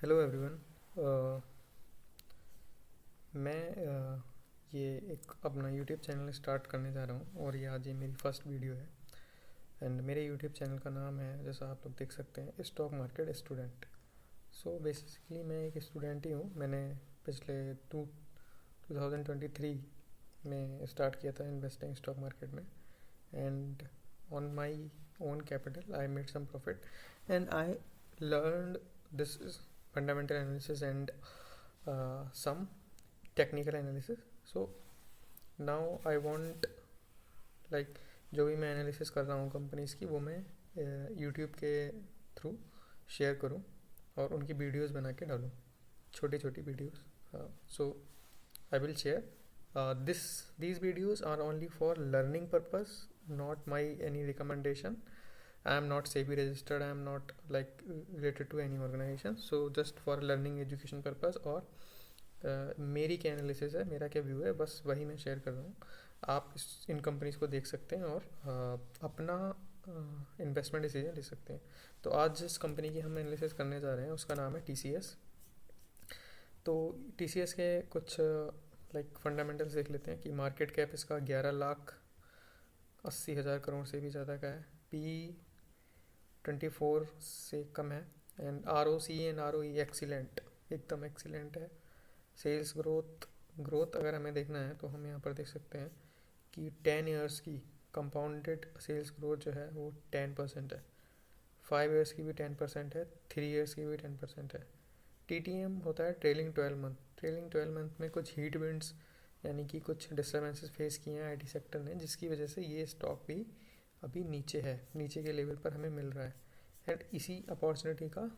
Hello everyone. मैं ये एक अपना यूट्यूब चैनल स्टार्ट करने जा रहा हूँ और ये आज ये मेरी फर्स्ट वीडियो है। एंड मेरे यूट्यूब चैनल का नाम है, जैसा आप लोग देख सकते हैं, stock market student. So basically मैं एक स्टूडेंट ही हूँ। मैंने पिछले 2023 में स्टार्ट किया था इन्वेस्टिंग स्टॉक मार्केट में। And on my own capital I made some profit and I learned this fundamental analysis and some technical analysis. So now I want, like, जो भी मैं एनालिसिस कर रहा हूँ कंपनीज की, वो मैं यूट्यूब के थ्रू शेयर करूँ और उनकी वीडियोस बना के डालूँ, छोटी छोटी videos. So I will share these videos are only for learning purpose, not my any recommendation. I am not SEBI registered, I am not like related to any organization, so just for learning education purpose। और मेरी क्या analysis है, मेरा क्या view है, बस वही मैं शेयर कर रहा हूँ। आप इन कंपनीज को देख सकते हैं और अपना इन्वेस्टमेंट डिसीजन ले सकते हैं। तो आज जिस कंपनी की हम एनालिसिस करने जा रहे हैं उसका नाम है TCS। तो TCS के कुछ लाइक फंडामेंटल्स देख लेते हैं कि मार्केट कैप इसका 11,80,000 करोड़ से भी ज़्यादा का है। P/24 से कम है। And ROC and ROE excellent, एकदम एक्सीलेंट है। सेल्स ग्रोथ ग्रोथ अगर हमें देखना है तो हम यहाँ पर देख सकते हैं कि 10 ईयर्स की कंपाउंडेड सेल्स ग्रोथ जो है वो 10% है। 5 ईयर्स की भी 10% है, 3 ईयर्स की भी 10% है। TTM होता है ट्रेलिंग 12 मंथ। ट्रेलिंग 12 मंथ में कुछ हीट विंड्स यानी कि कुछ डिस्टर्बेंसेस फेस किए हैं IT सेक्टर ने, जिसकी वजह से ये स्टॉक भी अभी नीचे है, नीचे के लेवल पर हमें मिल रहा है। एंड इसी अपॉर्चुनिटी का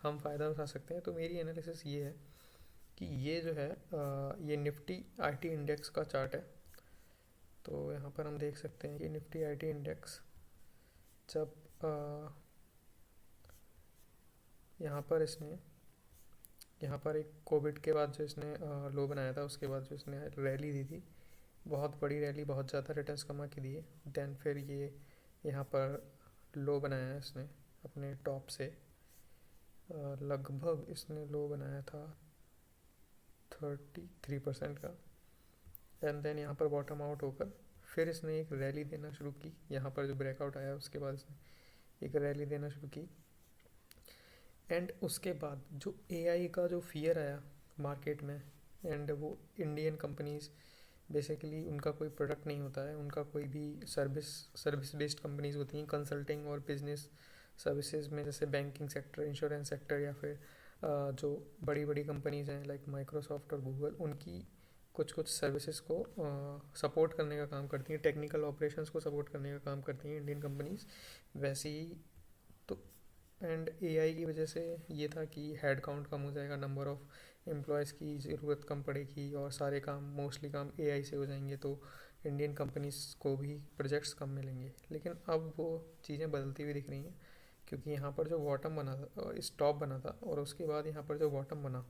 हम फ़ायदा उठा सकते हैं। तो मेरी एनालिसिस ये है कि ये जो है ये निफ्टी IT इंडेक्स का चार्ट है। तो यहाँ पर हम देख सकते हैं कि निफ्टी IT इंडेक्स जब यहाँ पर एक कोविड के बाद जो इसने लो बनाया था, उसके बाद जो इसने रैली दी थी, बहुत बड़ी रैली, बहुत ज़्यादा रिटर्न्स कमा के दिए। देन फिर ये यहाँ पर लो बनाया है इसने अपने टॉप से। लगभग इसने लो बनाया था 33% का। एंड देन यहाँ पर बॉटम आउट होकर फिर इसने एक रैली देना शुरू की। यहाँ पर जो ब्रेकआउट आया उसके बाद इसने एक रैली देना शुरू की। एंड उसके बाद जो AI का जो फियर आया मार्केट में, एंड वो इंडियन कंपनीज बेसिकली उनका कोई प्रोडक्ट नहीं होता है, उनका कोई भी सर्विस बेस्ड कंपनीज होती हैं, कंसल्टिंग और बिजनेस सर्विसेज में, जैसे बैंकिंग सेक्टर, इंश्योरेंस सेक्टर, या फिर जो बड़ी बड़ी कंपनीज हैं लाइक माइक्रोसॉफ्ट और गूगल, उनकी कुछ कुछ सर्विसेज को सपोर्ट करने का काम करती हैं, टेक्निकल ऑपरेशंस को सपोर्ट करने का काम करती हैं इंडियन कंपनीज। वैसे ही तो एंड AI की वजह से ये था कि हेड काउंट कम हो जाएगा, नंबर ऑफ़ एम्प्लॉयज़ की ज़रूरत कम पड़ेगी और सारे काम, मोस्टली काम AI से हो जाएंगे, तो इंडियन कंपनीज को भी प्रोजेक्ट्स कम मिलेंगे। लेकिन अब वो चीज़ें बदलती हुई दिख रही हैं, क्योंकि यहाँ पर जो बॉटम बना था, स्टॉप बना था, और उसके बाद यहाँ पर जो बॉटम बना,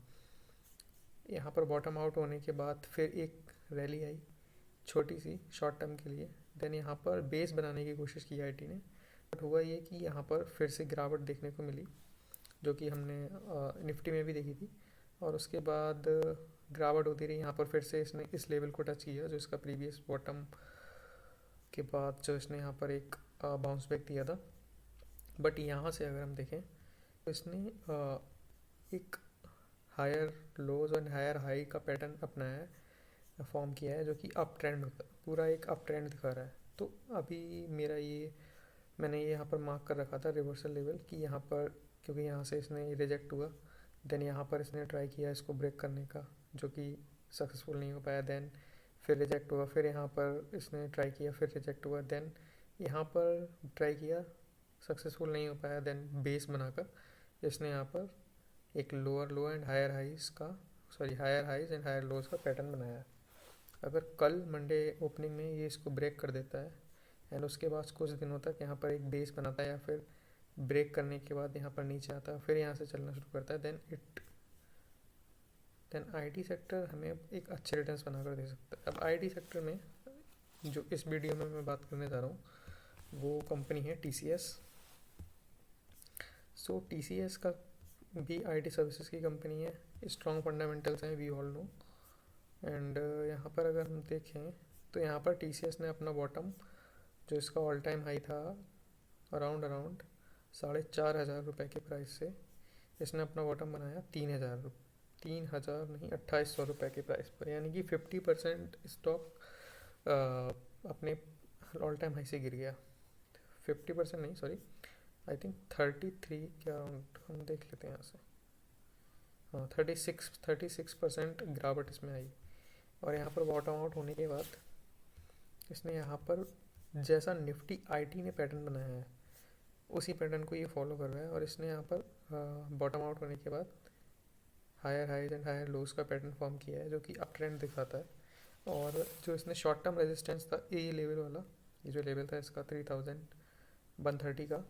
यहाँ पर बॉटम आउट होने के बाद फिर एक रैली आई छोटी सी शॉर्ट टर्म के लिए। देन यहाँ पर बेस बनाने की कोशिश की IT ने, बट हुआ ये कि यहाँ पर फिर से गिरावट देखने को मिली, जो कि हमने निफ्टी में भी देखी थी। और उसके बाद गिरावट होती रही, यहाँ पर फिर से इसने इस लेवल को टच किया जो इसका प्रीवियस बॉटम के बाद जो इसने यहाँ पर एक बाउंस बैक दिया था। बट यहाँ से अगर हम देखें तो इसने एक हायर लोज और हायर हाई का पैटर्न अपनाया है, फॉर्म किया है, जो कि अप ट्रेंड होता है, पूरा एक अप ट्रेंड दिखा रहा है। तो अभी मेरा ये, मैंने ये यहाँ पर मार्क कर रखा था रिवर्सल लेवल कि यहाँ पर, क्योंकि यहाँ से इसने रिजेक्ट हुआ, देन यहाँ पर इसने ट्राई किया इसको ब्रेक करने का, जो कि सक्सेसफुल नहीं हो पाया। देन फिर रिजेक्ट हुआ, फिर यहाँ पर इसने ट्राई किया, फिर रिजेक्ट हुआ, देन यहाँ पर ट्राई किया, सक्सेसफुल नहीं हो पाया। देन बेस बनाकर इसने यहाँ पर एक lower low and higher highs का, sorry, higher highs and higher lows का पैटर्न बनाया है। अगर कल मंडे ओपनिंग में ये इसको ब्रेक कर देता है एंड उसके बाद कुछ दिनों तक यहाँ पर एक बेस बनाता है, या फिर ब्रेक करने के बाद यहाँ पर नीचे आता है, फिर यहाँ से चलना शुरू करता है, देन IT सेक्टर हमें एक अच्छे रिटर्न्स बनाकर दे सकता है। अब IT सेक्टर में जो इस वीडियो में मैं बात करने जा रहा हूँ वो कंपनी है TCS। सो TCS का भी आईटी सर्विसेज की कंपनी है, स्ट्रॉन्ग फंडामेंटल्स हैं, वी ऑल नो। एंड यहाँ पर अगर हम देखें तो यहाँ पर टीसीएस ने अपना बॉटम, जो इसका ऑल टाइम हाई था अराउंड 4,500 रुपये के प्राइस से, इसने अपना बॉटम बनाया 3,000 नहीं 2,800 रुपये के प्राइस पर, यानी कि 50% स्टॉक अपने ऑल टाइम हाई से गिर गया। 50% नहीं, सॉरी, आई थिंक 33 के अराउंड, हम देख लेते हैं यहाँ से। हाँ, 36% गिरावट इसमें आई। और यहाँ पर बॉटम आउट होने के बाद इसने यहाँ पर जैसा निफ्टी आईटी ने पैटर्न बनाया है उसी पैटर्न को ये फॉलो कर रहा है, और इसने यहाँ पर बॉटम आउट होने के बाद higher highs and higher lows का पैटर्न फॉर्म किया है, जो कि अप ट्रेंड दिखाता है। और जो इसने शॉर्ट टर्म रेजिस्टेंस था, ये लेवल वाला, ये जो लेवल था इसका 3,130 का,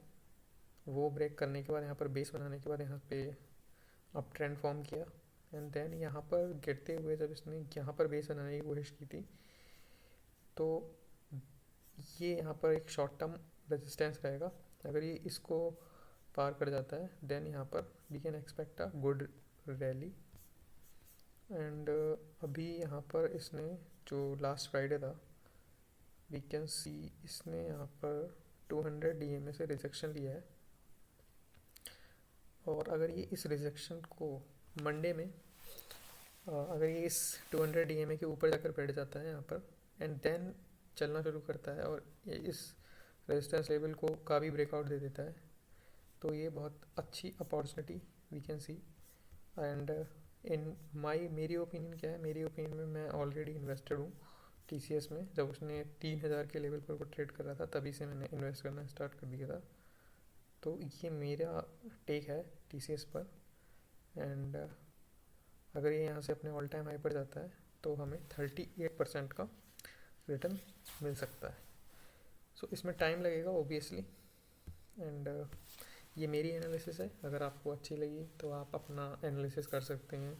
वो ब्रेक करने के बाद यहाँ पर बेस बनाने के बाद यहाँ पे अप ट्रेंड फॉर्म किया। एंड देन यहाँ पर गिरते हुए जब इसने यहाँ पर बेस बनाने की कोशिश की थी, तो ये यहाँ पर एक शॉर्ट टर्म रेजिस्टेंस रहेगा। अगर ये इसको पार कर जाता है देन यहाँ पर we can expect a good rally. And अभी यहाँ पर इसने जो लास्ट फ्राइडे था, वी कैन सी इसने यहाँ पर 200 डीएमए से रिजेक्शन लिया है। और अगर ये इस रिजेक्शन को मंडे में अगर ये इस 200 डीएमए के ऊपर जाकर बैठ जाता है यहाँ पर एंड देन चलना शुरू करता है और ये इस रेजिस्टेंस लेवल को का भी ब्रेकआउट दे देता है, तो ये बहुत अच्छी opportunity we can see. And in मेरी ओपिनियन क्या है, मेरी ओपिनियन में मैं ऑलरेडी इन्वेस्टेड हूँ टीसीएस में। जब उसने 3,000 के लेवल पर वो ट्रेड कर रहा था तभी से मैंने इन्वेस्ट करना स्टार्ट कर दिया था। तो ये मेरा टेक है टीसीएस पर। एंड अगर ये यहाँ से अपने ऑल टाइम हाई पर जाता है तो हमें 38% का रिटर्न मिल सकता है। सो इसमें टाइम लगेगा ओबियसली। एंड ये मेरी एनालिसिस है, अगर आपको अच्छी लगी तो आप अपना एनालिसिस कर सकते हैं।